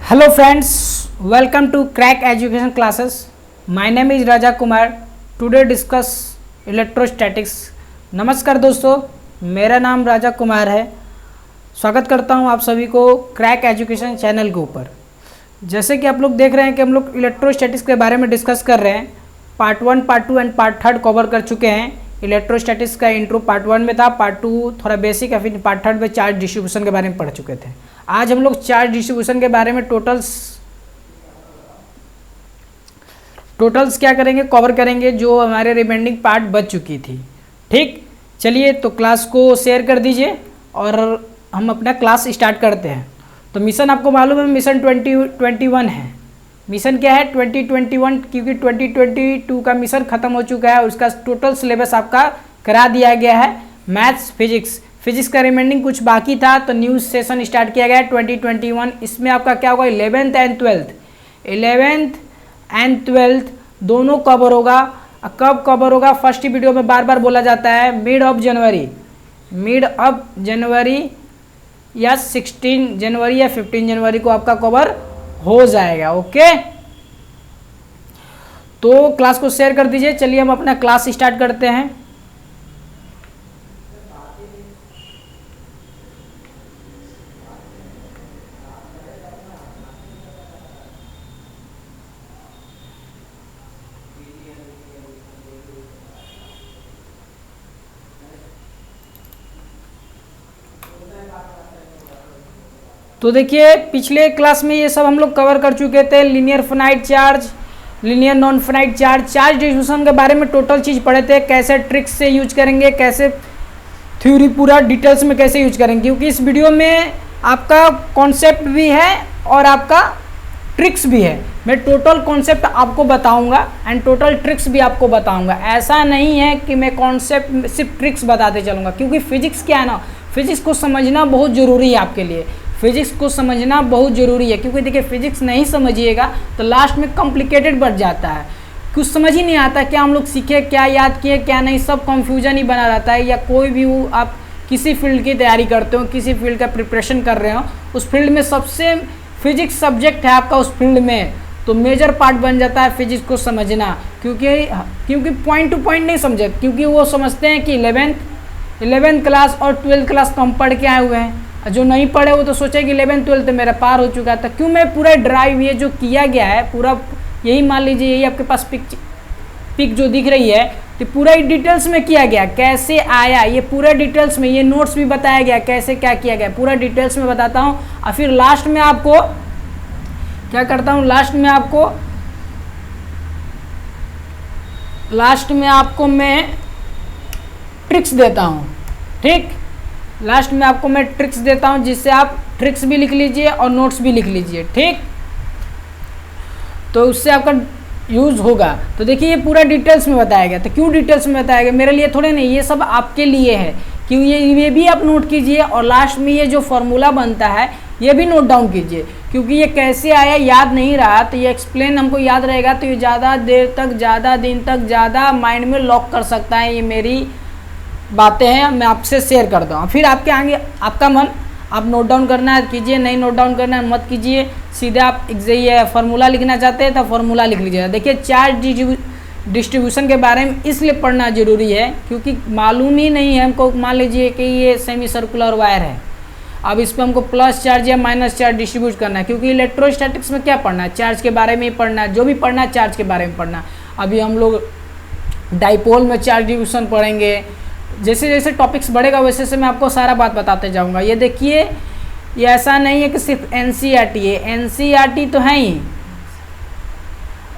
Hello friends, welcome to Crack Education Classes. My name is Raja Kumar. Today discuss electrostatics. नमस्कार दोस्तों, मेरा नाम राजा कुमार है। स्वागत करता हूं आप सभी को क्रैक एजुकेशन चैनल के ऊपर। जैसे कि आप लोग देख रहे हैं कि हम लोग इलेक्ट्रोस्टैटिक्स के बारे में डिस्कस कर रहे हैं। Part 1, part 2 and part 3 cover कर चुके हैं। इलेक्ट्रोस्टैटिक्स का इंट्रो पार्ट 1 में था, पार्ट 2 थोड़ा बेसिक है, फिर पार्ट 3 में चार्ज डिस्ट्रीब्यूशन के बारे में पढ़ चुके थे। आज हम लोग चार्ज डिस्ट्रीब्यूशन के बारे में टोटल्स क्या करेंगे, कवर करेंगे, जो हमारे रिमेंडिंग पार्ट बच चुकी थी। ठीक, चलिए तो क्लास को शेयर कर दीजिए और हम अपना क्लास स्टार्ट करते हैं। तो मिशन आपको मालूम है, मिशन 2021 है। मिशन क्या है? 2021, क्योंकि 2022 का मिशन खत्म हो चुका है और उसका टोटल सिलेबस आपका करा दिया गया है। मैथ्स, फिजिक्स का रिमेंडिंग कुछ बाकी था, तो न्यू सेशन स्टार्ट किया गया है 2021। इसमें आपका क्या होगा? 11th एंड 12th दोनों कवर होगा। कब कवर होगा? फर्स्ट वीडियो में बार बार बोला जाता है, मिड ऑफ जनवरी या 16 जनवरी या 15 जनवरी को आपका कवर हो जाएगा। ओके, तो क्लास को शेयर कर दीजिए। चलिए हम अपना क्लास स्टार्ट करते हैं। तो देखिए, पिछले क्लास में ये सब हम लोग कवर कर चुके थे। Linear finite charge, linear non finite charge, charge distribution के बारे में टोटल चीज़ पढ़े थे। कैसे ट्रिक्स से यूज करेंगे, कैसे थ्योरी पूरा डिटेल्स में कैसे यूज करेंगे, क्योंकि इस वीडियो में आपका कॉन्सेप्ट भी है और आपका ट्रिक्स भी है। मैं टोटल कॉन्सेप्ट आपको बताऊंगा एंड टोटल ट्रिक्स भी आपको बताऊंगा। ऐसा नहीं है कि मैं कॉन्सेप्ट सिर्फ ट्रिक्स बताते चलूँगा, क्योंकि फिजिक्स क्या है ना, फिजिक्स को समझना बहुत ज़रूरी है आपके लिए। फिजिक्स को समझना बहुत ज़रूरी है, क्योंकि देखिए फिजिक्स नहीं समझिएगा तो लास्ट में कॉम्प्लिकेटेड बढ़ जाता है। कुछ समझ ही नहीं आता, क्या हम लोग सीखे, क्या याद किए, क्या नहीं, सब कंफ्यूजन ही बना रहता है। या कोई भी आप किसी फील्ड की तैयारी करते हो, किसी फील्ड का प्रिपरेशन कर रहे हो, उस फील्ड में सबसे फिजिक्स सब्जेक्ट है आपका उस फील्ड में, तो मेजर पार्ट बन जाता है फिजिक्स को समझना। क्योंकि पॉइंट टू पॉइंट नहीं समझे, क्योंकि वो समझते हैं कि 11th क्लास और 12th क्लास तो हम पढ़ के आए हुए हैं। जो नहीं पढ़े वो तो सोचे कि 11th 12th मेरा पार हो चुका था। क्यों मैं पूरा ड्राइव ये जो किया गया है पूरा, यही मान लीजिए, यही आपके पास पिक जो दिख रही है, तो पूरा ही डिटेल्स में किया गया। कैसे आया ये पूरा डिटेल्स में, ये नोट्स भी बताया गया कैसे क्या किया गया, पूरा डिटेल्स में बताता हूँ। और फिर लास्ट में आपको क्या करता हूँ, लास्ट में आपको मैं ट्रिक्स देता हूँ। ठीक, लास्ट में आपको मैं ट्रिक्स देता हूं, जिससे आप ट्रिक्स भी लिख लीजिए और नोट्स भी लिख लीजिए। ठीक, तो उससे आपका यूज होगा। तो देखिए ये पूरा डिटेल्स में बताया गया। तो क्यों डिटेल्स में बताया गया? मेरे लिए थोड़े नहीं, ये सब आपके लिए है। क्यों? ये भी आप नोट कीजिए और लास्ट में ये जो फॉर्मूला बनता है ये भी नोट डाउन कीजिए, क्योंकि ये कैसे आया याद नहीं रहा तो ये एक्सप्लेन हमको याद रहेगा, तो ये ज़्यादा देर तक, ज़्यादा दिन तक, ज़्यादा माइंड में लॉक कर सकता है। ये मेरी बातें हैं, मैं आपसे शेयर करता हूँ। फिर आपके आगे आपका मन, आप नोट डाउन करना है कीजिए, नहीं नोट डाउन करना है मत कीजिए। सीधे आप ये फार्मूला लिखना चाहते हैं तो फार्मूला लिख लीजिएगा। देखिए चार्ज डिस्ट्रीब्यूशन के बारे में इसलिए पढ़ना जरूरी है, क्योंकि मालूम ही नहीं है हमको। मान लीजिए कि ये सेमी सर्कुलर वायर है, अब इस पर हमको प्लस चार्ज या माइनस चार्ज डिस्ट्रीब्यूट करना है, क्योंकि इलेक्ट्रोस्टैटिक्स में क्या पढ़ना है? चार्ज के बारे में ही पढ़ना है। जो भी पढ़ना है चार्ज के बारे में पढ़ना है। अभी हम लोग डाइपोल में चार्ज डिस्ट्रीब्यूशन पढ़ेंगे। जैसे जैसे टॉपिक्स बढ़ेगा वैसे वैसे मैं आपको सारा बात बताते जाऊंगा। ये देखिए, ये ऐसा नहीं है कि सिर्फ एनसीईआरटी है, एनसीईआरटी तो है ही,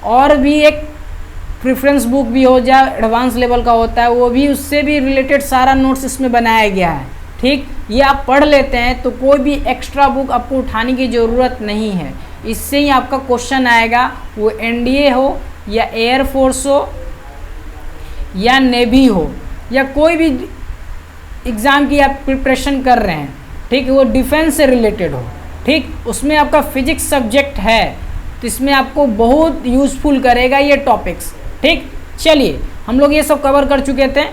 और भी एक प्रेफरेंस बुक भी हो जाए, एडवांस लेवल का होता है, वो भी, उससे भी रिलेटेड सारा नोट्स इसमें बनाया गया है। ठीक, ये आप पढ़ लेते हैं तो कोई भी एक्स्ट्रा बुक आपको उठाने की ज़रूरत नहीं है। इससे ही आपका क्वेश्चन आएगा, वो एनडीए हो या एयरफोर्स हो या नेवी हो या कोई भी एग्ज़ाम की आप प्रिपरेशन कर रहे हैं। ठीक, वो डिफेंस से रिलेटेड हो। ठीक, उसमें आपका फिजिक्स सब्जेक्ट है, तो इसमें आपको बहुत यूज़फुल करेगा ये टॉपिक्स। ठीक, चलिए हम लोग ये सब कवर कर चुके थे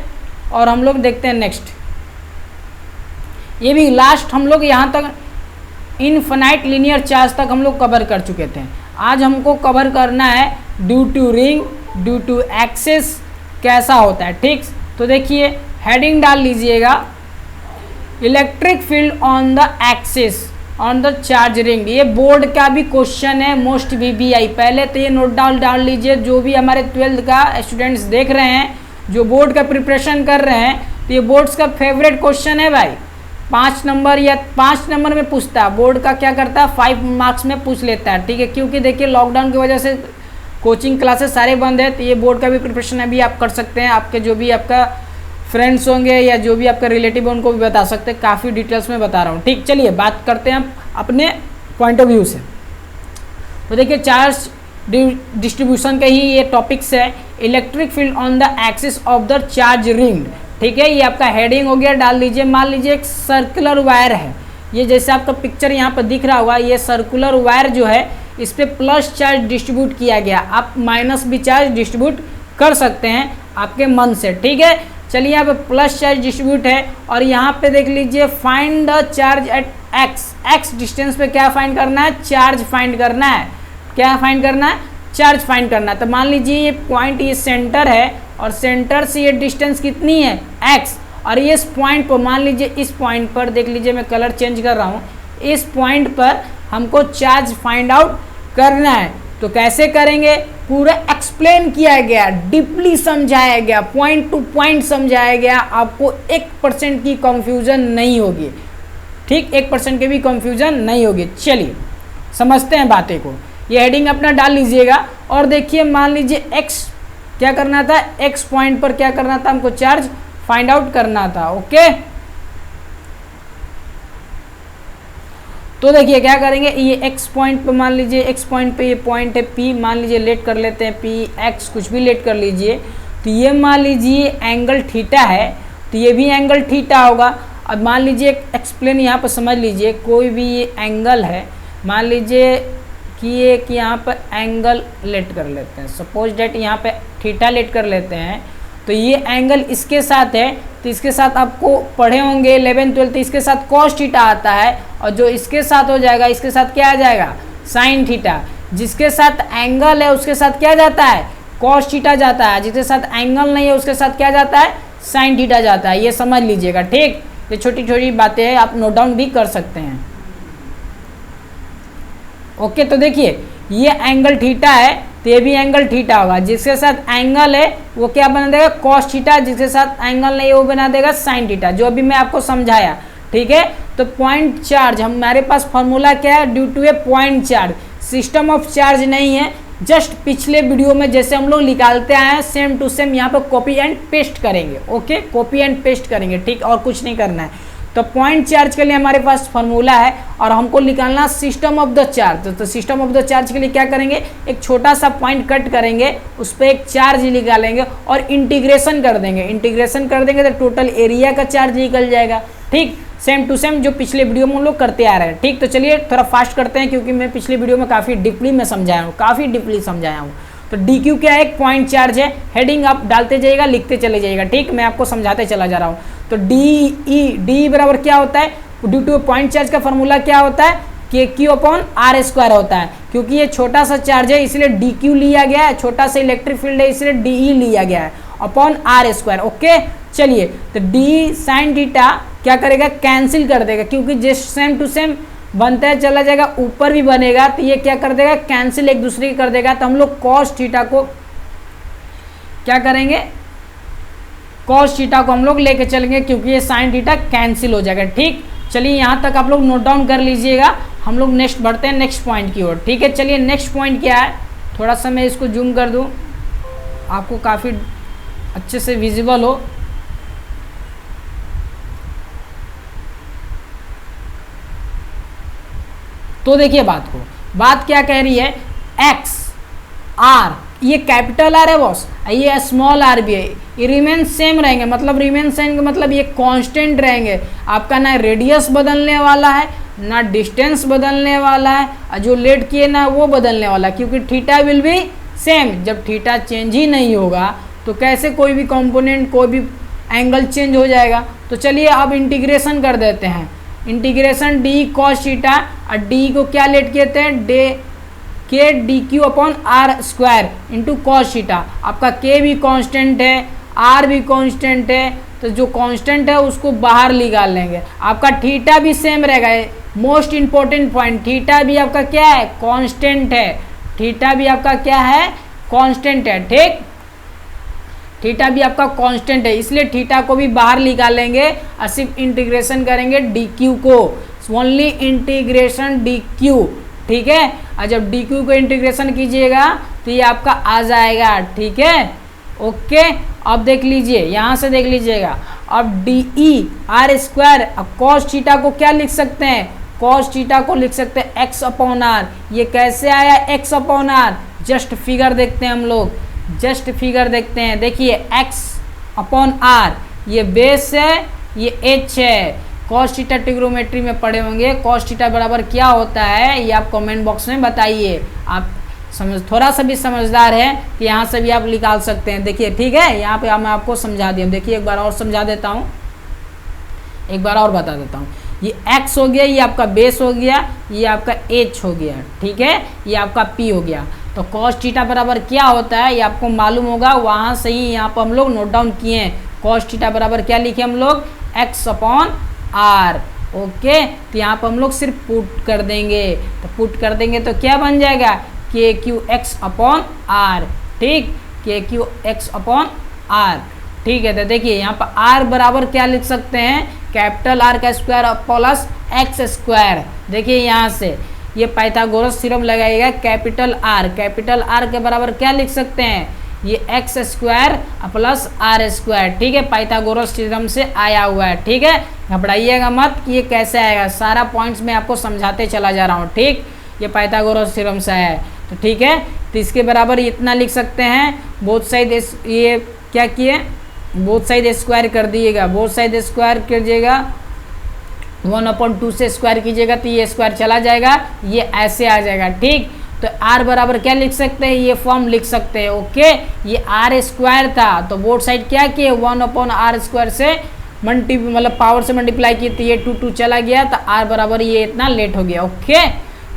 और हम लोग देखते हैं नेक्स्ट। ये भी लास्ट हम लोग यहाँ तक इनफाइनाइट लीनियर चार्ज तक हम लोग कवर कर चुके थे। आज हमको कवर करना है due to ring, due to axis कैसा होता है, ठीक। तो देखिए हेडिंग डाल लीजिएगा, electric field on the axis on the charge ring. ये बोर्ड का भी क्वेश्चन है, मोस्ट VBI। पहले तो ये नोट डाल लीजिए, जो भी हमारे 12th का स्टूडेंट्स देख रहे हैं, जो बोर्ड का प्रिपरेशन कर रहे हैं, तो ये बोर्ड्स का फेवरेट क्वेश्चन है भाई। 5 नंबर या 5 नंबर में पूछता है बोर्ड का, क्या करता है 5 मार्क्स में पूछ लेता है, ठीक है। क्योंकि देखिए लॉकडाउन की वजह से कोचिंग क्लासेस सारे बंद है, तो ये बोर्ड का भी प्रिपरेशन अभी आप कर सकते हैं। आपके जो भी आपका फ्रेंड्स होंगे या जो भी आपका रिलेटिव उनको भी बता सकते हैं, काफ़ी डिटेल्स में बता रहा हूँ, ठीक। चलिए बात करते हैं अपने पॉइंट ऑफ व्यू से। तो देखिए चार्ज डिस्ट्रीब्यूशन का ही ये टॉपिक्स है, electric field on the axis of the charge ring, ठीक है। ये आपका हेडिंग हो गया, डाल लीजिए। मान लीजिए एक सर्कुलर वायर है, ये जैसे आपका पिक्चर यहाँ पर दिख रहा होगा, ये सर्कुलर वायर जो है इस पर प्लस चार्ज डिस्ट्रीब्यूट किया गया। आप माइनस भी चार्ज डिस्ट्रीब्यूट कर सकते हैं आपके मन से, ठीक है। चलिए यहाँ पे प्लस चार्ज डिस्ट्रीब्यूट है और यहाँ पे देख लीजिए find the charge at x distance पे क्या फाइंड करना है, चार्ज फाइंड करना है। क्या फाइंड करना है, चार्ज फाइंड करना है। तो मान लीजिए ये पॉइंट, ये सेंटर है और सेंटर से ये डिस्टेंस कितनी है x, और ये इस पॉइंट पर मान लीजिए, इस पॉइंट पर देख लीजिए, मैं कलर चेंज कर रहा हूँ, इस पॉइंट पर हमको चार्ज फाइंड आउट करना है। तो कैसे करेंगे, पूरा एक्सप्लेन किया गया, डीपली समझाया गया, पॉइंट टू पॉइंट समझाया गया, आपको 1% की कंफ्यूजन नहीं होगी, ठीक। 1% की भी कंफ्यूजन नहीं होगी। चलिए समझते हैं बातें को। ये हेडिंग अपना डाल लीजिएगा और देखिए मान लीजिए x क्या करना था, x पॉइंट पर क्या करना था, हमको चार्ज फाइंड आउट करना था, ओके। तो देखिए क्या करेंगे, ये x पॉइंट पे मान लीजिए, x पॉइंट पे ये पॉइंट है P, मान लीजिए लेट कर लेते हैं PX, कुछ भी लेट कर लीजिए। तो ये मान लीजिए एंगल थीटा है, तो ये भी एंगल थीटा होगा। अब मान लीजिए एक्सप्लेन यहाँ पर समझ लीजिए, कोई भी ये एंगल है, मान लीजिए कि ये कि यहाँ पर एंगल लेट कर लेते हैं, सपोज डेट यहाँ पे थीटा लेट कर लेते हैं। तो ये एंगल इसके साथ है, तो इसके साथ आपको पढ़े होंगे 11th 12th, इसके साथ कॉस थीटा आता है, और जो इसके साथ हो जाएगा, इसके साथ क्या आ जाएगा, साइन थीटा। जिसके साथ एंगल है उसके साथ क्या जाता है, कॉस थीटा जाता है। जिसके साथ एंगल नहीं है उसके साथ क्या जाता है, साइन थीटा जाता है। ये समझ लीजिएगा, ठीक। ये छोटी छोटी बातें हैं, आप नोट डाउन भी कर सकते हैं, ओके। तो देखिए ये एंगल थीटा है, तो ये भी एंगल थीटा होगा। जिसके साथ एंगल है वो क्या बना देगा, कॉस थीटा। जिसके साथ एंगल नहीं है वो बना देगा साइन थीटा, जो अभी मैं आपको समझाया, ठीक है। तो पॉइंट चार्ज, हमारे पास फॉर्मूला क्या है, due to a point charge. System of charge नहीं है, जस्ट पिछले वीडियो में जैसे हम लोग निकालते आए हैं सेम टू सेम यहाँ पर कॉपी एंड पेस्ट करेंगे, ओके। कॉपी एंड पेस्ट करेंगे, ठीक, और कुछ नहीं करना है। तो पॉइंट चार्ज के लिए हमारे पास फॉर्मूला है और हमको निकालना सिस्टम ऑफ द चार्ज। तो सिस्टम ऑफ द चार्ज के लिए क्या करेंगे, एक छोटा सा पॉइंट कट करेंगे, उस पर एक चार्ज निकालेंगे और इंटीग्रेशन कर देंगे। इंटीग्रेशन कर देंगे तो टोटल एरिया का चार्ज निकल जाएगा, ठीक। सेम टू सेम जो पिछले वीडियो में हम लोग करते आ रहे हैं, ठीक। तो चलिए थोड़ा फास्ट करते हैं, क्योंकि मैं पिछले वीडियो में काफ़ी डीपली में समझाया हूँ, काफ़ी डीपली समझाया हूँ। तो डी क्यू क्या है, एक पॉइंट चार्ज है। हेडिंग आप डालते जाइएगा, लिखते चले जाइएगा, ठीक। मैं आपको समझाते चला जा रहा हूँ। तो डी बराबर क्या होता है, ड्यू टू पॉइंट चार्ज का फॉर्मूला क्या होता है, के क्यू अपॉन आर स्क्वायर होता है। क्योंकि ये छोटा सा चार्ज है इसलिए डी क्यू लिया गया है, छोटा सा इलेक्ट्रिक फील्ड है इसलिए डी ई लिया गया है, अपॉन आर स्क्वायर, ओके। चलिए तो डी साइन थीटा क्या करेगा, कैंसिल कर देगा, क्योंकि जिस सेम टू सेम बनता है चला जाएगा, ऊपर भी बनेगा, तो ये क्या कर देगा, कैंसिल एक दूसरे की कर देगा। तो हम लोग कॉस थीटा को क्या करेंगे, कॉस थीटा को हम लोग लेके चलेंगे, क्योंकि ये साइन थीटा कैंसिल हो जाएगा, ठीक। चलिए यहाँ तक आप लोग नोट डाउन कर लीजिएगा। हम लोग नेक्स्ट बढ़ते हैं नेक्स्ट पॉइंट की ओर, ठीक है। चलिए नेक्स्ट पॉइंट क्या है, थोड़ा सा मैं इसको जूम कर दूँ, आपको काफ़ी अच्छे से विजिबल हो। तो देखिए बात क्या कह रही है, एक्स आर, ये कैपिटल आर है बॉस, ये स्मॉल आर भी है, ये रिमेन सेम रहेंगे। मतलब रिमेन सेम मतलब ये कांस्टेंट रहेंगे। आपका ना रेडियस बदलने वाला है ना डिस्टेंस बदलने वाला है, और जो लेट किए ना वो बदलने वाला है, क्योंकि थीटा विल बी सेम। जब थीटा चेंज ही नहीं होगा तो कैसे कोई भी कंपोनेंट, कोई भी एंगल चेंज हो जाएगा। तो चलिए अब इंटीग्रेशन कर देते हैं। इंटीग्रेशन डी कॉस थीटा, और डी को क्या लेट कहते हैं, डे K D Q upon R square into cos theta. आपका के भी कांस्टेंट है, आर भी कांस्टेंट है, तो जो कांस्टेंट है उसको बाहर निकाल लेंगे। आपका थीटा भी सेम रहेगा, मोस्ट इंपॉर्टेंट पॉइंट, थीटा भी आपका क्या है, कांस्टेंट है। थीटा भी आपका क्या है, कांस्टेंट है। ठीक, थीटा भी आपका कांस्टेंट है, इसलिए थीटा को भी बाहर निकाल लेंगे और सिर्फ इंटीग्रेशन करेंगे डी क्यू को, ओनली इंटीग्रेशन डी क्यू। ठीक है, और जब डी क्यू को इंटीग्रेशन कीजिएगा तो ये आपका आ जाएगा। ठीक है, ओके। अब देख लीजिए, यहाँ से देख लीजिएगा, अब डी ई आर स्क्वायर, अब कॉस थीटा को क्या लिख सकते हैं, कॉस थीटा को लिख सकते हैं एक्स अपॉन आर। ये कैसे आया X upon R, just figure देखते हैं हम लोग, जस्ट फिगर देखते हैं। देखिए एक्स अपॉन आर, ये बेस है, ये एच है। कॉस थीटा ट्रिग्नोमेट्री में पढ़े होंगे, कॉस थीटा बराबर क्या होता है ये आप कमेंट बॉक्स में बताइए। आप थोड़ा सा भी समझदार है कि यहाँ से भी आप निकाल सकते हैं। देखिए ठीक है, यहाँ पे मैं आपको समझा दिया। देखिए एक बार और समझा देता हूँ, एक बार और बता देता हूँ। ये x हो गया, ये आपका बेस हो गया, ये आपका h हो गया। ठीक है, ये आपका p हो गया। तो cos थीटा बराबर क्या होता है ये आपको मालूम होगा, वहाँ से ही यहाँ पर हम लोग नोट डाउन किए हैं। cos थीटा बराबर क्या लिखे हम लोग, x अपॉन आर। ओके, तो यहाँ पर हम लोग सिर्फ पुट कर देंगे, तो पुट कर देंगे तो क्या बन जाएगा, के क्यू एक्स अपॉन आर। ठीक, के क्यू एक्स अपॉन आर। ठीक है, तो देखिए यहाँ पर आर बराबर क्या लिख सकते हैं, कैपिटल आर का स्क्वायर प्लस एक्स स्क्वायर। देखिए यहाँ से ये पाइथागोरस थ्योरम लगाइएगा, कैपिटल आर के बराबर क्या लिख सकते हैं, ये X square plus R square. ठीक है, पाइथागोरस थ्योरम से आया हुआ है। ठीक है, घबराइएगा मत कि ये कैसे आएगा, सारा पॉइंट्स मैं आपको समझाते चला जा रहा हूँ। ठीक, ये पाइथागोरस थ्योरम से आया है, तो ठीक है, तो इसके बराबर इतना लिख सकते हैं। बोथ साइड ये क्या किए, बोथ साइड स्क्वायर कर दिएगा, बोथ साइड स्क्वायर कीजिएगा, 1/2 से स्क्वायर कीजिएगा तो ये स्क्वायर चला जाएगा, ये ऐसे आ जाएगा। ठीक, तो r बराबर क्या लिख सकते हैं, ये फॉर्म लिख सकते हैं। ओके, ये r स्क्वायर था तो बोथ साइड क्या किए, 1/r स्क्वायर से मतलब पावर से मल्टीप्लाई किए, तो ये 2 चला गया, तो r बराबर ये इतना लेट हो गया। ओके,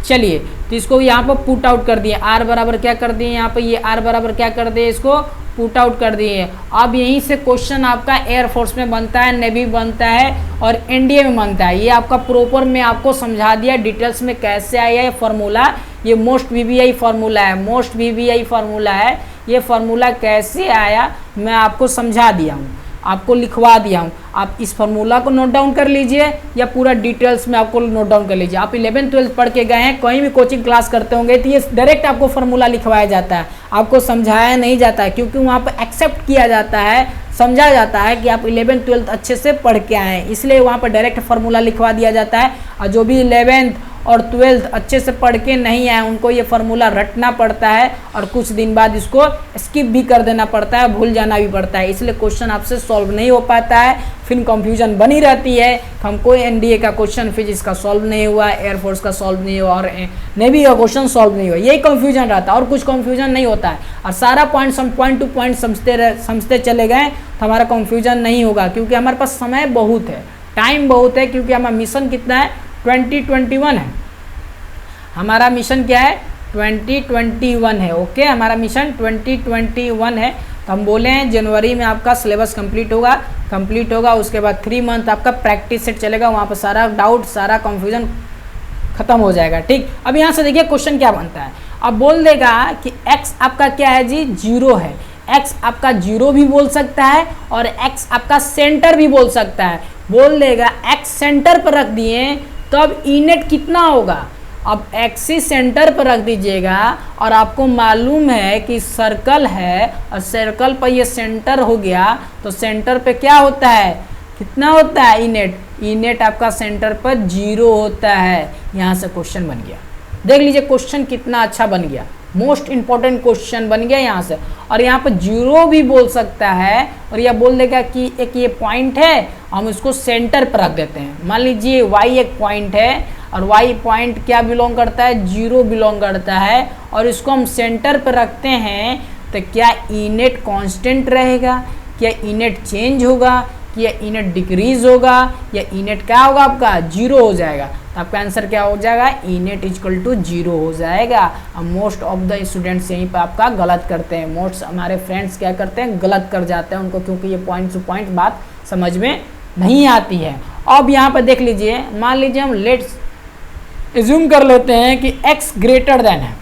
चलिए, तो इसको यहाँ पर पुट आउट कर दिए, r बराबर क्या कर दिए, यहाँ पे ये r बराबर क्या कर दिए, इसको पुट आउट कर दिए। अब यहीं से क्वेश्चन आपका एयरफोर्स में बनता है, नेवी बनता है और एनडीए में बनता है। ये आपका प्रॉपर में आपको समझा दिया डिटेल्स में कैसे आया है फार्मूला। ये मोस्ट वीवीआई फार्मूला है, मोस्ट वीवीआई फार्मूला है। ये फार्मूला कैसे आया मैं आपको समझा दिया हूँ, आपको लिखवा दिया हूँ। आप इस फार्मूला को नोट डाउन कर लीजिए या पूरा डिटेल्स में आपको नोट डाउन कर लीजिए। आप 11th-12th पढ़ के गए हैं, कहीं भी कोचिंग क्लास करते होंगे तो ये डायरेक्ट आपको फार्मूला लिखवाया जाता है, आपको समझाया नहीं जाता है, क्योंकि वहाँ पर एक्सेप्ट किया जाता है, समझा जाता है कि आप 11th-12th अच्छे से पढ़ के आए हैं, इसलिए वहाँ पर डायरेक्ट फार्मूला लिखवा दिया जाता है। और जो भी 11th और 12th अच्छे से पढ़ के नहीं आए उनको ये फार्मूला रटना पड़ता है और कुछ दिन बाद इसको स्किप भी कर देना पड़ता है, भूल जाना भी पड़ता है, इसलिए क्वेश्चन आपसे सॉल्व नहीं हो पाता है, फिर कंफ्यूजन बनी रहती है। हमको एनडीए का क्वेश्चन फिजिक्स का सॉल्व नहीं हुआ, एयरफोर्स का सॉल्व नहीं हुआ और नेवी का क्वेश्चन सॉल्व नहीं हुआ, यही कंफ्यूजन रहता है और कुछ कंफ्यूजन नहीं होता है। और सारा पॉइंट टू पॉइंट समझते चले गए तो हमारा कंफ्यूजन नहीं होगा, क्योंकि हमारे पास समय बहुत है, टाइम बहुत है, क्योंकि हमारा मिशन कितना है, 2021 है। हमारा मिशन क्या है, 2021 है। ओके, हमारा मिशन 2021 है। तो हम बोले हैं जनवरी में आपका सिलेबस कंप्लीट होगा, उसके बाद 3 मंथ आपका प्रैक्टिस सेट चलेगा, वहाँ पर सारा डाउट सारा कंफ्यूजन खत्म हो जाएगा। ठीक, अब यहाँ से देखिए क्वेश्चन क्या बनता है। अब बोल देगा कि x आपका क्या है जी, 0 है। x आपका 0 भी बोल सकता है और x आपका सेंटर भी बोल सकता है। बोल देगा x सेंटर पर रख दिए तब इनेट कितना होगा। अब एक्सिस सेंटर पर रख दीजिएगा और आपको मालूम है कि सर्कल है और सर्कल पर ये सेंटर हो गया, तो सेंटर पे क्या होता है, कितना होता है इनेट आपका सेंटर पर 0 होता है। यहाँ से क्वेश्चन बन गया, देख लीजिए क्वेश्चन कितना अच्छा बन गया, मोस्ट इंपॉर्टेंट क्वेश्चन बन गया यहाँ से। और यहाँ पर 0 भी बोल सकता है और यह बोल देगा कि एक ये पॉइंट है, हम इसको सेंटर पर रख देते हैं। मान लीजिए y एक पॉइंट है और y पॉइंट क्या बिलोंग करता है, 0 बिलोंग करता है, और इसको हम सेंटर पर रखते हैं, तो क्या इनेट कांस्टेंट रहेगा, क्या इनेट चेंज होगा, कि ये ई नेट डिक्रीज होगा या ई नेट क्या होगा आपका 0 हो जाएगा। तो आपका आंसर क्या हो जाएगा, ई नेट इक्वल टू 0 हो जाएगा। अब मोस्ट ऑफ द स्टूडेंट्स यहीं पर आपका गलत करते हैं, मोस्ट हमारे फ्रेंड्स क्या करते हैं, गलत कर जाते हैं उनको, क्योंकि ये पॉइंट टू पॉइंट बात समझ में नहीं आती है। अब यहाँ पर देख लीजिए, मान लीजिए हम लेट्स एज्यूम कर लेते हैं कि x ग्रेटर देन है,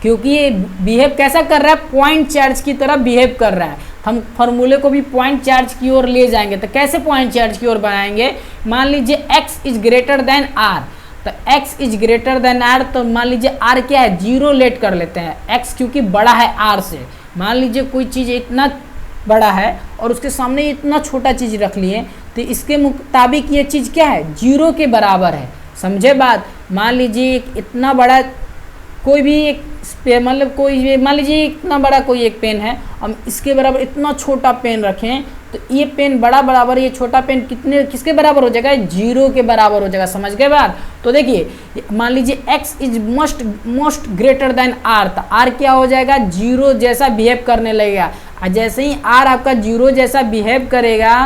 क्योंकि ये बिहेव कैसा कर रहा है, पॉइंट चार्ज की तरह बिहेव कर रहा है। हम फॉर्मूले को भी पॉइंट चार्ज की ओर ले जाएंगे, तो कैसे पॉइंट चार्ज की ओर बनाएंगे, मान लीजिए x is greater than r, तो x is greater than r, तो मान लीजिए r क्या है, 0 लेट कर लेते हैं, x क्योंकि बड़ा है r से। मान लीजिए कोई चीज़ इतना बड़ा है और उसके सामने इतना छोटा चीज़ रख लिए, तो इसके मुताबिक ये चीज़ क्या है, 0 के बराबर है। समझे बात। मान लीजिए इतना बड़ा कोई भी एक मतलब कोई, मान लीजिए इतना बड़ा कोई एक पेन है, हम इसके बराबर इतना छोटा पेन रखें, तो ये पेन बड़ा बराबर ये छोटा पेन किसके बराबर हो जाएगा, 0 के बराबर हो जाएगा। समझ गए बात। तो देखिए मान लीजिए x is most greater than r, तो r क्या हो जाएगा, 0 जैसा बिहेव करने लगेगा। और जैसे ही r आपका 0 जैसा बिहेव करेगा,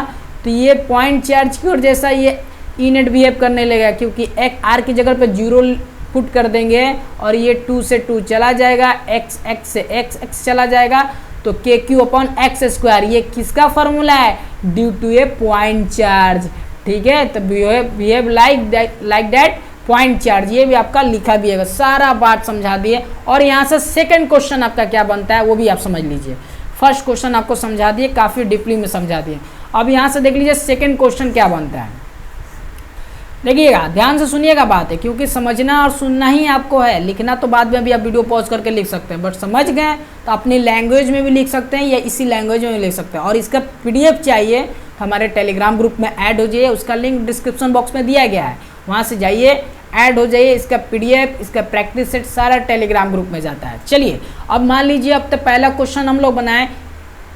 तो ये पॉइंट चार्ज की ओर जैसा ये ई नेट बिहेव करने लगेगा, क्योंकि r की जगह पर 0 पुट कर देंगे और ये 2 से 2 चला जाएगा, x से x चला जाएगा, तो KQ अपॉन एक्स स्क्वायर, ये किसका फॉर्मूला है, due to a point charge. ठीक है, तो behave like that point charge, ये भी आपका लिखा भी है, सारा बात समझा दिए। और यहाँ से सेकंड क्वेश्चन आपका क्या बनता है वो भी आप समझ लीजिए। फर्स्ट क्वेश्चन आपको समझा दिए, काफ़ी डीपली में समझा दिए। अब यहाँ से देख लीजिए सेकंड क्वेश्चन क्या बनता है। देखिएगा, ध्यान से सुनिएगा बात है, क्योंकि समझना और सुनना ही आपको है, लिखना तो बाद में भी आप वीडियो पॉज करके लिख सकते हैं, बट समझ गए तो अपनी लैंग्वेज में भी लिख सकते हैं या इसी लैंग्वेज में भी लिख सकते हैं। और इसका PDF चाहिए तो हमारे टेलीग्राम ग्रुप में ऐड हो जाइए, उसका लिंक डिस्क्रिप्शन बॉक्स में दिया गया है, वहाँ से जाइए ऐड हो जाइए। इसका PDF, इसका प्रैक्टिस सेट सारा टेलीग्राम ग्रुप में जाता है। चलिए अब मान लीजिए, अब तो पहला क्वेश्चन हम लोग बनाए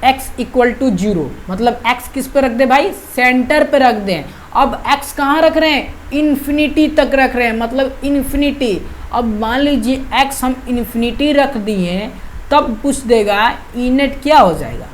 x इक्वल टू 0, मतलब x किस पे रख दे भाई, सेंटर पे रख दें। अब x कहाँ रख रहे हैं, इन्फिनिटी तक रख रहे हैं, मतलब इन्फिनिटी। अब मान लीजिए x हम इन्फिनिटी रख दिए, तब पूछ देगा ई नेट क्या हो जाएगा,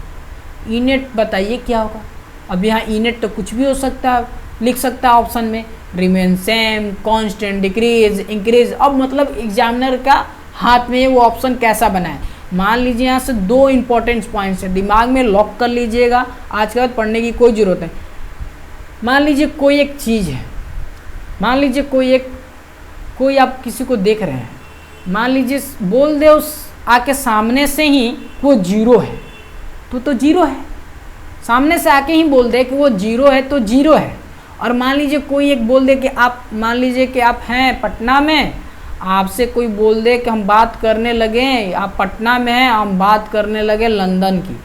ई नेट बताइए क्या होगा। अब यहाँ ई नेट तो कुछ भी हो सकता है, लिख सकता है ऑप्शन में, remain same, constant, decrease, increase. अब मतलब एग्जामिनर का हाथ में वो ऑप्शन कैसा बनाए। मान लीजिए यहाँ से 2 इंपॉर्टेंट पॉइंट्स है, दिमाग में लॉक कर लीजिएगा, आज के बाद पढ़ने की कोई ज़रूरत नहीं। मान लीजिए कोई एक चीज़ है, मान लीजिए कोई आप किसी को देख रहे हैं, मान लीजिए बोल दे उस आके सामने से ही वो 0 है, तो 0 है, सामने से आके ही बोल दे कि वो 0 है तो 0 है। और मान लीजिए कोई एक बोल दे कि आप, मान लीजिए कि आप हैं पटना में, आपसे कोई बोल दे कि हम बात करने लगे, आप पटना में हैं, हम बात करने लगे लंदन की,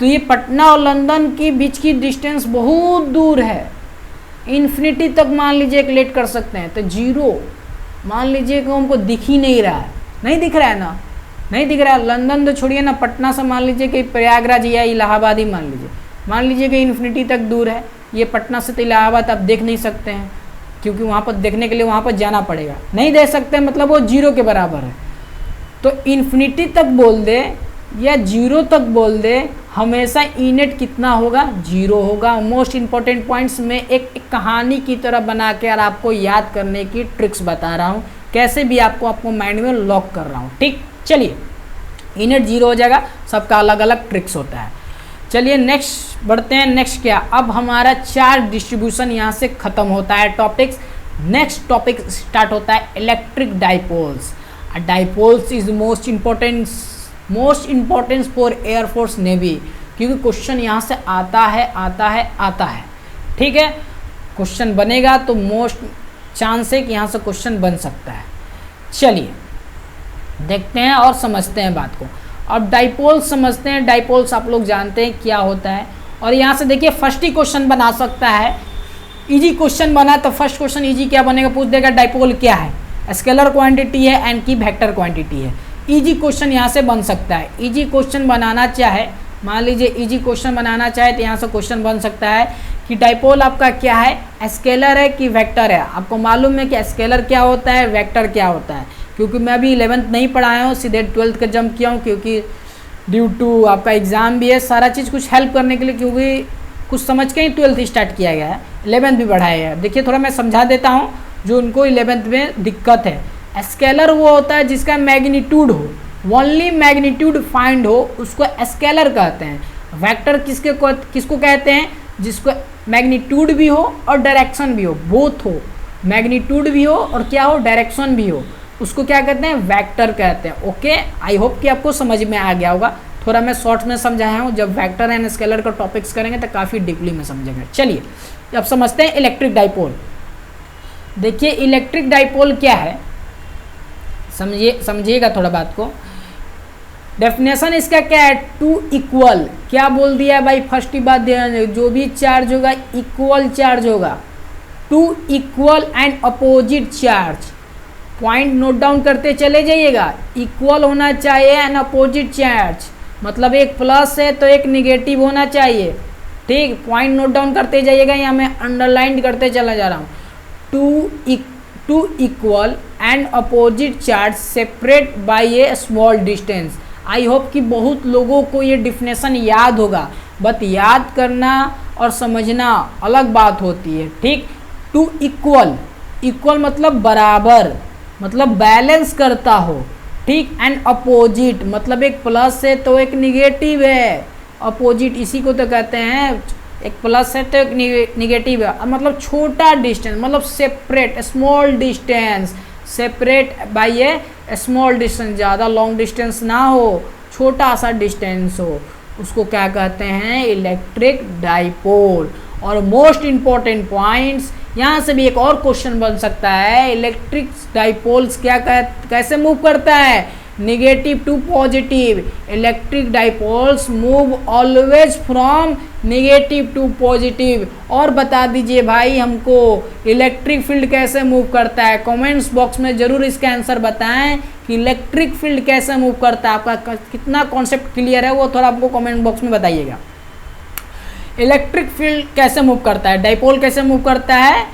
तो ये पटना और लंदन के बीच की डिस्टेंस बहुत दूर है, इन्फिनिटी तक मान लीजिए लेट कर सकते हैं, तो 0 मान लीजिए कि हमको दिख ही नहीं रहा है, नहीं दिख रहा है ना, नहीं दिख रहा है। लंदन तो छोड़िए ना, पटना से मान लीजिए कि प्रयागराज या इलाहाबाद ही मान लीजिए कि इन्फिनिटी तक दूर है। ये पटना से तो इलाहाबाद आप देख नहीं सकते हैं, क्योंकि वहाँ पर देखने के लिए वहाँ पर जाना पड़ेगा, नहीं देख सकते, मतलब वो 0 के बराबर है। तो इन्फिनिटी तक बोल दे या 0 तक बोल दे, हमेशा ई नेट कितना होगा, 0 होगा। मोस्ट इंपॉर्टेंट पॉइंट्स में एक कहानी की तरह बना के और आपको याद करने की ट्रिक्स बता रहा हूँ, कैसे भी आपको माइंड में लॉक कर रहा हूँ। ठीक, चलिए ई नेट 0 हो जाएगा, सबका अलग अलग ट्रिक्स होता है। चलिए नेक्स्ट बढ़ते हैं। नेक्स्ट क्या, अब हमारा चार्ज डिस्ट्रीब्यूशन यहाँ से खत्म होता है टॉपिक्स। नेक्स्ट टॉपिक स्टार्ट होता है electric dipoles. Dipoles is most importance for air force navy, क्योंकि क्वेश्चन यहाँ से आता है। ठीक है, क्वेश्चन बनेगा तो मोस्ट चांस है कि यहाँ से क्वेश्चन बन सकता है। चलिए देखते हैं और समझते हैं बात को। अब डाइपोल्स समझते हैं। डाइपोल्स आप लोग जानते हैं क्या होता है, और यहाँ से देखिए फर्स्ट ही क्वेश्चन बना सकता है। इजी क्वेश्चन बना तो फर्स्ट क्वेश्चन इजी क्या बनेगा, पूछ देगा डाइपोल क्या है, स्केलर क्वांटिटी है एंड की वेक्टर क्वांटिटी है। इजी क्वेश्चन यहाँ से बन सकता है। इजी क्वेश्चन बनाना चाहे, मान लीजिए इजी क्वेश्चन बनाना चाहे तो यहाँ से क्वेश्चन बन सकता है कि डाइपोल आपका क्या है, स्केलर है कि वेक्टर है। आपको मालूम है कि स्केलर क्या होता है, वेक्टर क्या होता है, क्योंकि मैं अभी 11th नहीं पढ़ाया हूँ, सीधे 12th का जंप किया हूँ, क्योंकि ड्यू टू आपका एग्ज़ाम भी है, सारा चीज़ कुछ हेल्प करने के लिए, क्योंकि कुछ समझ के ही 12th स्टार्ट किया गया है, 11th भी बढ़ाया गया है। देखिए थोड़ा मैं समझा देता हूँ जो उनको 11th में दिक्कत है। स्केलर वो होता है जिसका मैग्नीट्यूड हो, ओनली मैग्नीट्यूड फाइंड हो, उसको स्केलर कहते हैं। वेक्टर किसको कहते हैं? जिसको मैग्नीट्यूड भी हो और डायरेक्शन भी हो, बोथ हो, मैग्नीट्यूड भी हो और क्या हो, डायरेक्शन भी हो, उसको क्या कहते हैं? वेक्टर कहते हैं। ओके, आई होप कि आपको समझ में आ गया होगा। थोड़ा मैं शॉर्ट में समझाया हूँ, जब वेक्टर एंड स्केलर का टॉपिक्स करेंगे तो काफ़ी डीपली में समझेंगे। चलिए अब समझते हैं इलेक्ट्रिक डाइपोल। देखिए इलेक्ट्रिक डाइपोल क्या है, समझिएगा थोड़ा बात को। डेफिनेशन इसका क्या है? टू इक्वल, क्या बोल दिया है भाई? फर्स्ट ही बात ध्यान, जो भी चार्ज होगा इक्वल चार्ज होगा। Two equal and opposite charge, point note down करते चले जाइएगा। इक्वल होना चाहिए एंड अपोजिट चार्ज, मतलब एक प्लस है तो एक निगेटिव होना चाहिए। ठीक, पॉइंट नोट डाउन करते जाइएगा, यहाँ मैं अंडरलाइन करते चला जा रहा हूँ। Two equal and opposite charge separate by a small distance. I hope कि बहुत लोगों को ये डिफिनेशन याद होगा, बट याद करना और समझना अलग बात होती है। ठीक, टू इक्वल, इक्वल मतलब बराबर, मतलब बैलेंस करता हो। ठीक, एंड अपोजिट मतलब एक प्लस है तो एक निगेटिव है। अपोजिट इसी को तो कहते हैं, एक प्लस है तो एक निगेटिव है, मतलब छोटा डिस्टेंस, मतलब separate, small distance, separate by a small distance, ज़्यादा लॉन्ग डिस्टेंस ना हो, छोटा सा डिस्टेंस हो, उसको क्या कहते हैं? Electric dipole. और मोस्ट इंपॉर्टेंट पॉइंट्स, यहाँ से भी एक और क्वेश्चन बन सकता है, इलेक्ट्रिक डाइपोल्स कैसे मूव करता है? Negative to positive. Electric dipoles move always from negative to positive. और बता दीजिए भाई हमको इलेक्ट्रिक फील्ड कैसे मूव करता है? कमेंट्स बॉक्स में जरूर इसका आंसर बताएं कि इलेक्ट्रिक फील्ड कैसे मूव करता है। आपका कितना कॉन्सेप्ट क्लियर है वो थोड़ा आपको कमेंट बॉक्स में बताइएगा। इलेक्ट्रिक फील्ड कैसे मूव करता है, डाइपोल कैसे मूव करता है?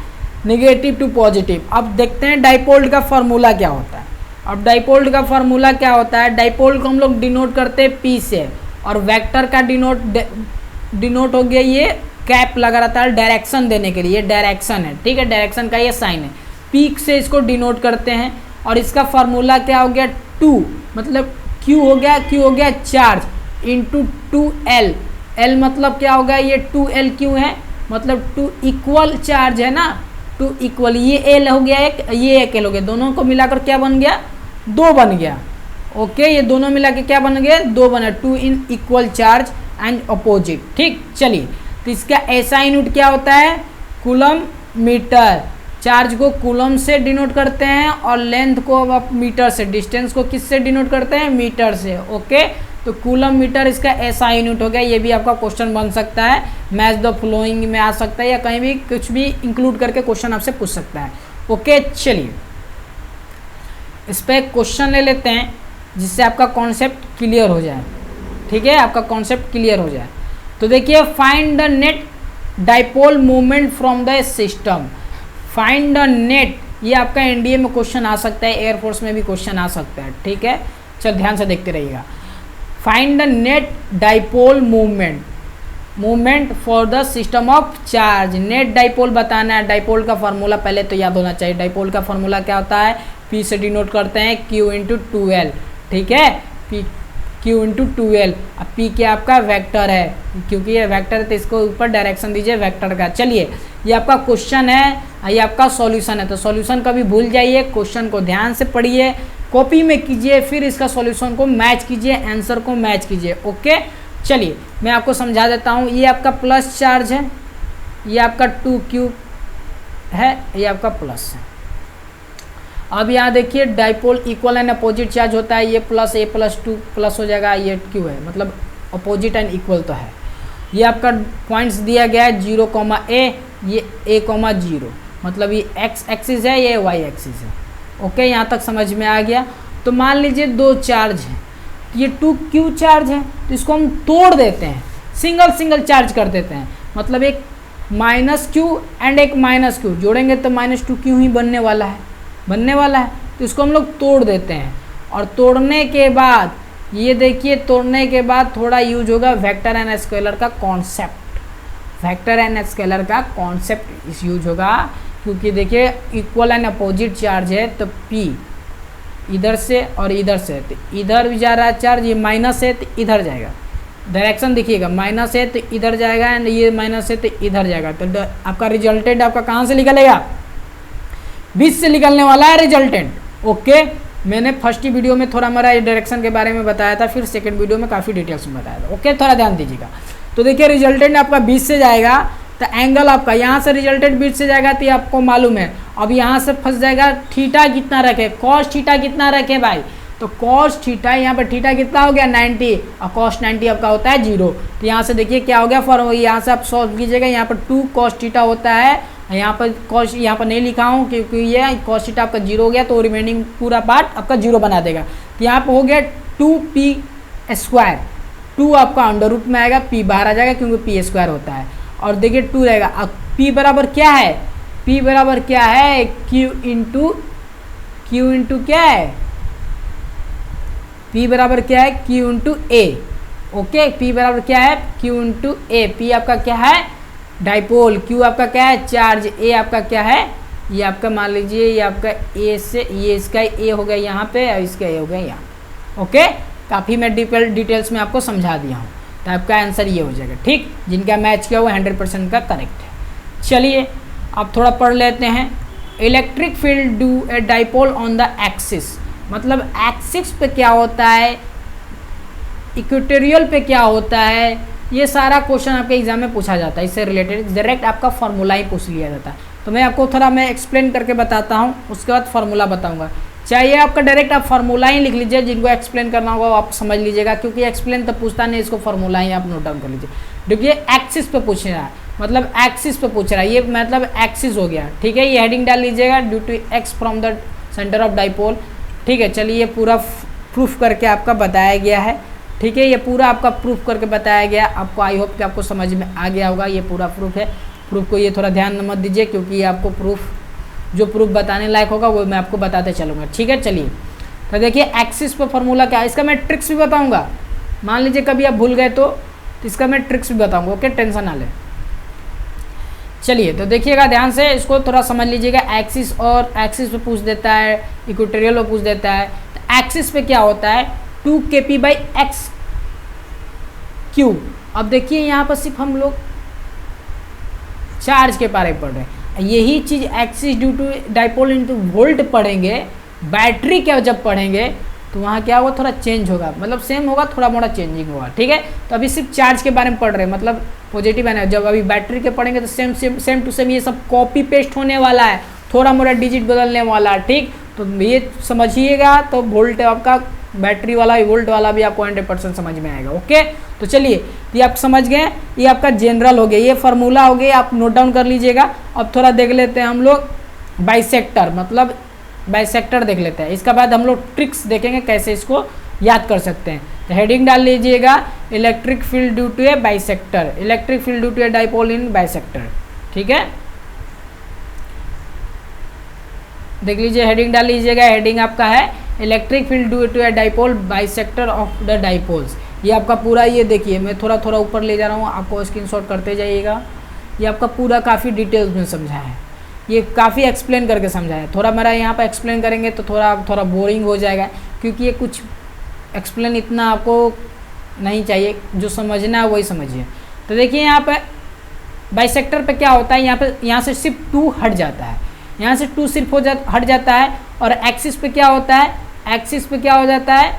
Negative to positive. अब देखते हैं डाइपोल का फॉर्मूला क्या होता है। अब डाइपोल का फॉर्मूला क्या होता है? डाइपोल को हम लोग डिनोट करते हैं पी से, और वेक्टर का डिनोट हो गया, ये कैप लगा रहता है डायरेक्शन देने के लिए, डायरेक्शन है। ठीक है, डायरेक्शन का ये साइन है, पी से इसको डिनोट करते हैं। और इसका फॉर्मूला क्या हो गया? टू, मतलब क्यू हो गया चार्ज इंटू 2L। एल मतलब क्या होगा? ये 2L क्यों है? मतलब टू इक्वल चार्ज है ना, टू इक्वल, ये एल हो गया एक, ये एक एल हो गया, दोनों को मिलाकर क्या बन गया? 2 बन गया। ओके, ये दोनों मिला के क्या बन गया? 2 बना, 2 in equal charge and opposite. ठीक, चलिए तो इसका ऐसा यूनिट क्या होता है? Coulomb metre. चार्ज को कूलम से डिनोट करते हैं और लेंथ को आप मीटर से, डिस्टेंस को किससे डिनोट करते हैं? मीटर से। ओके, तो कूलम मीटर इसका ऐसा यूनिट हो गया। ये भी आपका क्वेश्चन बन सकता है, मैच द फ्लोइंग में आ सकता है, या कहीं भी कुछ भी इंक्लूड करके क्वेश्चन आपसे पूछ सकता है। ओके, चलिए इस पर एक क्वेश्चन ले लेते हैं जिससे आपका कॉन्सेप्ट क्लियर हो जाए। ठीक है, आपका कॉन्सेप्ट क्लियर हो जाए। तो देखिए, find the net dipole movement from the system. Find the net, ये आपका एनडीए में क्वेश्चन आ सकता है, एयरफोर्स में भी क्वेश्चन आ सकता है। ठीक है, चल ध्यान से देखते रहिएगा। Find the net dipole movement for the system of charge. Net dipole बताना है। डाइपोल का फार्मूला पहले तो याद होना चाहिए। डाइपोल का फार्मूला क्या होता है? पी से डिनोट करते हैं Q इंटू 2L। ठीक है, Q इंटू 2L। अब P क्या आपका वेक्टर है, क्योंकि ये वेक्टर है तो इसको ऊपर डायरेक्शन दीजिए वेक्टर का। चलिए, ये आपका क्वेश्चन है, ये आपका सॉल्यूशन है। तो सॉल्यूशन कभी भूल जाइए, क्वेश्चन को ध्यान से पढ़िए, कॉपी में कीजिए, फिर इसका सॉल्यूशन को मैच कीजिए, आंसर को मैच कीजिए। ओके, चलिए मैं आपको समझा देता हूँ। ये आपका प्लस चार्ज है, ये आपका 2Q है, ये आपका प्लस है। अब यहाँ देखिए, dipole equal and opposite charge होता है। ये प्लस A प्लस 2 प्लस हो जाएगा, ये Q है, मतलब अपोजिट एंड इक्वल तो है। ये आपका पॉइंट्स दिया गया है 0, A, ये A, 0, मतलब ये x एक्सिस है, ये y एक्सिस है। ओके, यहाँ तक समझ में आ गया। तो मान लीजिए 2 चार्ज हैं, ये 2Q चार्ज है, तो इसको हम तोड़ देते हैं, सिंगल चार्ज कर देते हैं, मतलब एक -Q एंड एक -Q जोड़ेंगे तो -2Q ही बनने वाला है। तो इसको हम लोग तोड़ देते हैं, और तोड़ने के बाद ये देखिए, तोड़ने के बाद थोड़ा यूज होगा वेक्टर एंड स्केलर का कॉन्सेप्ट। वेक्टर एंड स्केलर का कॉन्सेप्ट इस यूज होगा, क्योंकि देखिए इक्वल एंड अपोजिट चार्ज है तो P इधर से और इधर से, तो इधर भी जा रहा है चार्ज, ये माइनस है तो इधर जाएगा, डायरेक्शन देखिएगा माइनस है तो इधर जाएगा एंड ये माइनस है तो इधर जाएगा, तो आपका रिजल्टेंट आपका कहाँ से निकलेगा, बीच से निकलने वाला है रिजल्टेंट। ओके, मैंने फर्स्ट ही वीडियो में थोड़ा मेरा डायरेक्शन के बारे में बताया था, फिर सेकंड वीडियो में काफ़ी डिटेल्स में बताया था। ओके, थोड़ा ध्यान दीजिएगा। तो देखिए रिजल्टेंट आपका बीच से जाएगा, तो एंगल आपका यहाँ से रिजल्टेंट बीच से जाएगा, तो ये आपको मालूम है। अब यहाँ से फंस जाएगा, थीटा कितना रखे, कॉस थीटा कितना रखे भाई, तो कॉस थीटा, यहाँ पर थीटा कितना हो गया 90, और कॉस 90 आपका होता है 0। तो यहाँ से देखिए क्या हो गया फॉर्म, यहाँ से आप सॉल्व कीजिएगा, यहाँ पर 2 cos थीटा होता है, यहाँ पर कॉस यहाँ पर नहीं लिखा हूँ क्योंकि ये कॉस थीटा आपका 0 हो गया, तो रिमेनिंग पूरा पार्ट आपका 0 बना देगा। तो यहाँ पर हो गया 2p², 2 आपका अंडर रूट में आएगा, p बाहर आ जाएगा क्योंकि p² होता है, और देखिए 2 रहेगा। अब p बराबर क्या है, p बराबर क्या है, q इंटू क्या है, p बराबर क्या है, q into a। Okay, p बराबर क्या है, q इंटू a। p आपका क्या है डाइपोल, q आपका क्या है चार्ज, a आपका क्या है, ये आपका मान लीजिए ये आपका a से, ये इसका a हो गया यहाँ पे और इसका a हो गया यहाँ। ओके, काफ़ी मैं डिटेल्स में आपको समझा दिया हूँ, तो आपका आंसर ये हो जाएगा। ठीक, जिनका मैच किया वो 100% का करेक्ट है। चलिए अब थोड़ा पढ़ लेते हैं। Electric field do a dipole on the axis, मतलब एक्सिस पे क्या होता है, इक्वेटोरियल पे क्या होता है, ये सारा क्वेश्चन आपके एग्जाम में पूछा जाता है। इससे रिलेटेड डायरेक्ट आपका फार्मूला ही पूछ लिया जाता है। तो मैं आपको थोड़ा मैं एक्सप्लेन करके बताता हूँ, उसके बाद फार्मूला बताऊँगा। चाहिए आपका डायरेक्ट आप फार्मूला ही लिख लीजिए, जिनको एक्सप्लेन करना होगा वो आप समझ लीजिएगा, क्योंकि एक्सप्लेन तो पूछता नहीं, इसको फार्मूला ही आप नोट डाउन कर लीजिए। देखिए एक्सिस पे पूछ रहा है, मतलब एक्सिस पे पूछ रहा है, ये मतलब एक्सिस हो गया। ठीक है, ये हेडिंग डाल लीजिएगा, due to X from the centre of dipole. ठीक है, चलिए ये पूरा प्रूफ करके आपका बताया गया है। ठीक है, ये पूरा आपका प्रूफ करके बताया गया आपको। आई होप कि आपको समझ में आ गया होगा, ये पूरा प्रूफ है। प्रूफ को ये थोड़ा ध्यान मत दीजिए, क्योंकि ये आपको प्रूफ जो प्रूफ बताने लायक होगा वो मैं आपको बताते चलूँगा। ठीक है, चलिए तो देखिए एक्सिस पे फार्मूला क्या है, इसका मैं ट्रिक्स भी बताऊँगा। मान लीजिए कभी आप भूल गए तो इसका मैं ट्रिक्स भी बताऊँगा। ओके, टेंशन ना लें। चलिए तो देखिएगा ध्यान से, इसको थोड़ा समझ लीजिएगा। एक्सिस और एक्सिस पे पूछ देता है, इक्वेटोरियल पे पूछ देता है। तो एक्सिस पे क्या होता है 2kp/x क्यूब। अब देखिए यहाँ पर सिर्फ हम लोग चार्ज के बारे में पढ़ रहे हैं, यही चीज़ axis due to dipole into volt पढ़ेंगे, बैटरी क्या जब पढ़ेंगे तो वहाँ क्या होगा, थोड़ा चेंज होगा, मतलब सेम होगा, थोड़ा मोड़ा चेंजिंग होगा। ठीक है, तो अभी सिर्फ चार्ज के बारे में पढ़ रहे हैं, मतलब पॉजिटिव है। जब अभी बैटरी के पढ़ेंगे तो सेम टू सेम ये सब कॉपी पेस्ट होने वाला है, थोड़ा मोड़ा डिजिट बदलने वाला है। ठीक, तो ये समझिएगा, तो वोल्ट आपका बैटरी वाला वोल्ट वाला भी आपको 100% समझ में आएगा। ओके, तो चलिए ये आप समझ गए, ये आपका जनरल हो गया, ये फार्मूला हो गया, आप नोट डाउन कर लीजिएगा। अब थोड़ा देख लेते हैं हम लोग बाइसेक्टर, मतलब बाइसेक्टर देख लेते हैं। इसके बाद हम लोग ट्रिक्स देखेंगे कैसे इसको याद कर सकते हैं। तो हेडिंग डाल लीजिएगा, electric field due to a bisector, electric field due to a dipole in bisector. ठीक है, देख लीजिए, हेडिंग डाल लीजिएगा। हेडिंग आपका है electric field due to a dipole bisector of the dipoles. ये आपका पूरा, ये देखिए मैं थोड़ा थोड़ा ऊपर ले जा रहा हूँ, आपको स्क्रीनशॉट करते जाइएगा। ये आपका पूरा काफ़ी डिटेल्स में समझाया है, ये काफ़ी एक्सप्लेन करके समझाया है। थोड़ा मेरा यहाँ पर एक्सप्लेन करेंगे तो थोड़ा बोरिंग हो जाएगा, क्योंकि ये कुछ एक्सप्लेन इतना आपको नहीं चाहिए, जो समझना है वही समझिए। तो देखिए यहाँ पर बाइसेक्टर पे क्या होता है, यहाँ से सिर्फ 2 हट जाता है, यहाँ से 2 सिर्फ हट जाता है। और एक्सिस पे क्या होता है, एक्सिस पे क्या हो जाता है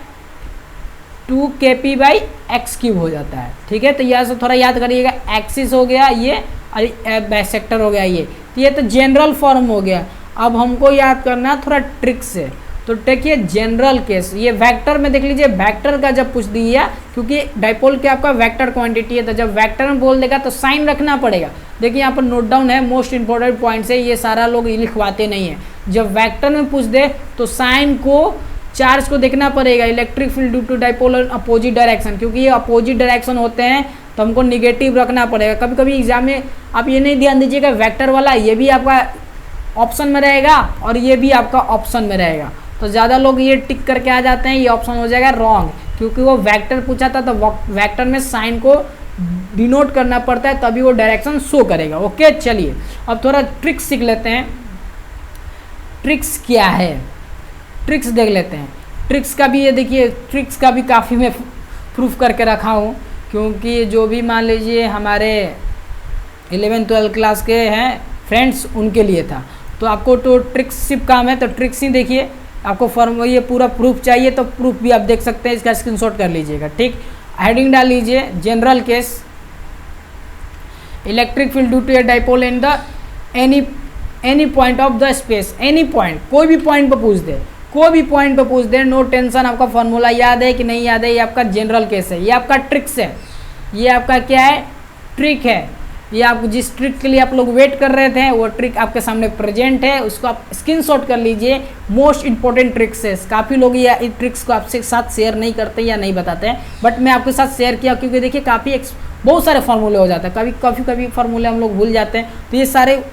2kp/x³ हो जाता है। ठीक है, तो यहाँ से थोड़ा याद करिएगा, एक्सिस हो गया ये और बाइसेक्टर हो गया ये। तो ये तो जनरल फॉर्म हो गया। अब हमको याद करना है थोड़ा ट्रिक से। तो देखिए जनरल केस, ये वेक्टर में देख लीजिए, वेक्टर का जब पूछ दिया, क्योंकि डाइपोल के आपका वेक्टर क्वांटिटी है, तो जब वेक्टर में बोल देगा तो साइन रखना पड़ेगा। देखिए यहाँ पर नोट डाउन है, मोस्ट इंपॉर्टेंट पॉइंट्स है, ये सारा लोग लिखवाते नहीं है। जब वेक्टर में पूछ दे तो साइन को, चार्ज को देखना पड़ेगा। Electric field due to dipole in opposite direction, क्योंकि ये अपोजिट डायरेक्शन होते हैं तो हमको निगेटिव रखना पड़ेगा। कभी कभी एग्जाम में आप ये नहीं ध्यान दीजिएगा, वेक्टर वाला ये भी आपका ऑप्शन में रहेगा और ये भी आपका ऑप्शन में रहेगा, तो ज़्यादा लोग ये टिक करके आ जाते हैं, ये ऑप्शन हो जाएगा रॉन्ग, क्योंकि वो वेक्टर पूछा था तो वेक्टर में साइन को डिनोट करना पड़ता है, तभी वो डायरेक्शन शो करेगा। ओके चलिए अब थोड़ा ट्रिक्स सीख लेते हैं। ट्रिक्स क्या है, ट्रिक्स देख लेते हैं। ट्रिक्स का भी ये देखिए, ट्रिक्स का भी काफ़ी मैं प्रूफ करके रखा हूँ, क्योंकि जो भी मान लीजिए हमारे 11-12 क्लास के हैं फ्रेंड्स उनके लिए था। तो आपको तो ट्रिक्स सिर्फ काम है, तो ट्रिक्स ही देखिए। आपको फॉर्म ये पूरा प्रूफ चाहिए तो प्रूफ भी आप देख सकते हैं, इसका स्क्रीनशॉट कर लीजिएगा। ठीक, हेडिंग डाल लीजिए general case, electric field due to a dipole in the any point of the space. Any point, कोई भी पॉइंट पर पूछ दे, कोई भी पॉइंट पे पूछ दे, नो टेंशन। आपका फॉर्मूला याद है कि नहीं याद है, ये आपका जनरल केस है, ये आपका ट्रिक्स है, ये आपका क्या है, ट्रिक है। ये आप जिस ट्रिक के लिए आप लोग वेट कर रहे थे वो ट्रिक आपके सामने प्रेजेंट है, उसको आप स्क्रीनशॉट कर लीजिए। मोस्ट इंपॉर्टेंट ट्रिक्स है, काफ़ी लोग ये इन ट्रिक्स को आपसे साथ शेयर नहीं करते या नहीं बताते हैं, बट मैं आपके साथ शेयर किया क्योंकि देखिए काफ़ी बहुत सारे फार्मूले हो जाते हैं, कभी फार्मूले हम लोग भूल जाते हैं। तो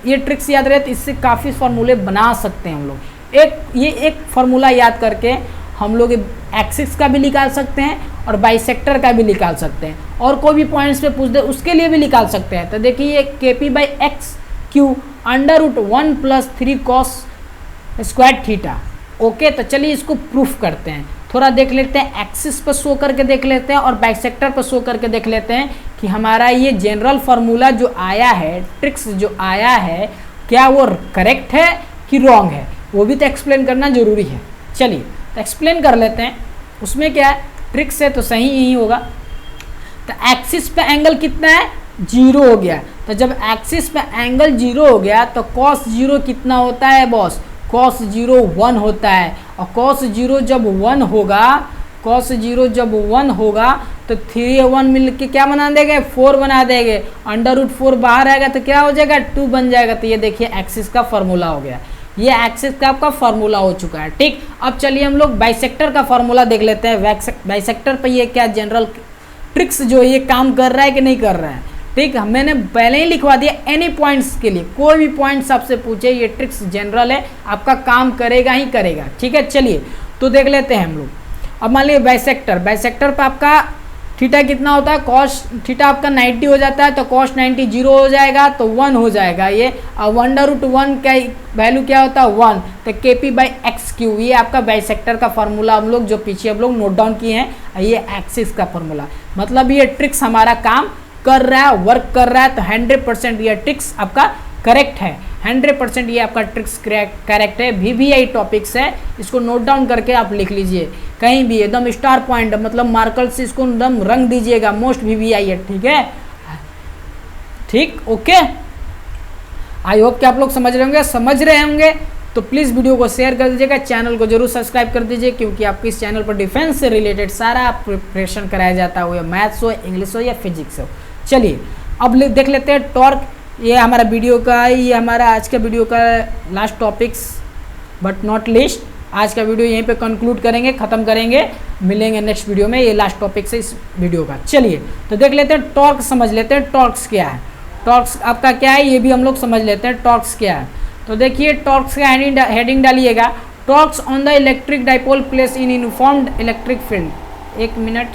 ये ट्रिक्स याद रहे तो इससे काफ़ी फार्मूले बना सकते हैं हम लोग। एक फार्मूला याद करके हम लोग एक्सिस का भी निकाल सकते हैं और बाइसेक्टर का भी निकाल सकते हैं, और कोई भी पॉइंट्स पे पूछ दे उसके लिए भी निकाल सकते हैं। तो देखिए KP/XQ √1 + 3 cos square theta. Okay तो चलिए इसको प्रूफ करते हैं, थोड़ा देख लेते हैं, एक्सिस पर शो करके देख लेते हैं और बाइसेक्टर पर शो करके देख लेते हैं कि हमारा ये जनरल फार्मूला जो आया है, ट्रिक्स जो आया है, क्या वो करेक्ट है कि रॉन्ग है, वो भी तो एक्सप्लेन करना जरूरी है। चलिए तो एक्सप्लेन कर लेते हैं। उसमें क्या है, ट्रिक्स है तो सही ही होगा। तो एक्सिस पे एंगल कितना है, 0 हो गया। तो जब एक्सिस पे एंगल 0 हो गया तो cos 0 कितना होता है बॉस, cos 0 1 होता है। और cos 0 जब 1 होगा, cos 0 जब 1 होगा तो 3 और 1 मिल के क्या बना देंगे, 4 बना देंगे। √4 बाहर आएगा तो क्या हो जाएगा, 2 बन जाएगा। तो ये देखिए एक्सिस का फॉर्मूला हो गया, ये एक्सिस का आपका फॉर्मूला हो चुका है। ठीक, अब चलिए हम लोग बाइसेक्टर का फॉर्मूला देख लेते हैं। बाइसेक्टर पे ये क्या जनरल ट्रिक्स जो ये काम कर रहा है कि नहीं कर रहा है। ठीक, मैंने पहले ही लिखवा दिया एनी पॉइंट्स के लिए, कोई भी पॉइंट्स आपसे पूछे, ये ट्रिक्स जनरल है, आपका काम करेगा ही करेगा। ठीक है चलिए तो देख लेते हैं हम लोग। अब मान लीजिए बाइसेक्टर पे आपका थीटा कितना होता है, कॉस थीटा आपका 90 हो जाता है, तो कॉस 90 0 हो जाएगा तो 1 हो जाएगा ये। और 1/1 का वैल्यू क्या होता है, 1। तो KP/XQ ये आपका बाइसेक्टर का फार्मूला हम लोग जो पीछे हम लोग नोट डाउन किए हैं, ये एक्सिस का फार्मूला। मतलब ये ट्रिक्स हमारा काम कर रहा है, वर्क कर रहा है। तो 100% ये ट्रिक्स आपका करेक्ट है, 100% ये आपका ट्रिक्स करेक्ट है। VVI टॉपिक्स है, इसको नोट डाउन करके आप लिख लीजिए कहीं भी, एकदम स्टार पॉइंट मतलब मार्कर से इसको एकदम रंग दीजिएगा, मोस्ट VVI है। ठीक है, ठीक ओके। आई होप कि आप लोग समझ रहे होंगे तो प्लीज़ वीडियो को शेयर कर दीजिएगा, चैनल को जरूर सब्सक्राइब कर दीजिए, क्योंकि आपके इस चैनल पर डिफेंस से रिलेटेड सारा प्रिपरेशन कराया जाता है, वो मैथ्स हो, इंग्लिश हो या फिजिक्स हो। चलिए अब देख लेते हैं टॉर्क। ये हमारा वीडियो का, ये हमारा आज का वीडियो का last topics but not list. आज का वीडियो यहीं पे कंक्लूड करेंगे, ख़त्म करेंगे, मिलेंगे नेक्स्ट वीडियो में। ये लास्ट टॉपिक है इस वीडियो का। चलिए तो देख लेते हैं टॉर्क, समझ लेते हैं टॉर्क्स क्या है, टॉर्क्स आपका क्या है ये भी हम लोग समझ लेते हैं टॉर्क्स क्या है। तो देखिए टॉर्क्स का हेडिंग डालिएगा, torques on the electric dipole place in uniformed electric field. एक मिनट,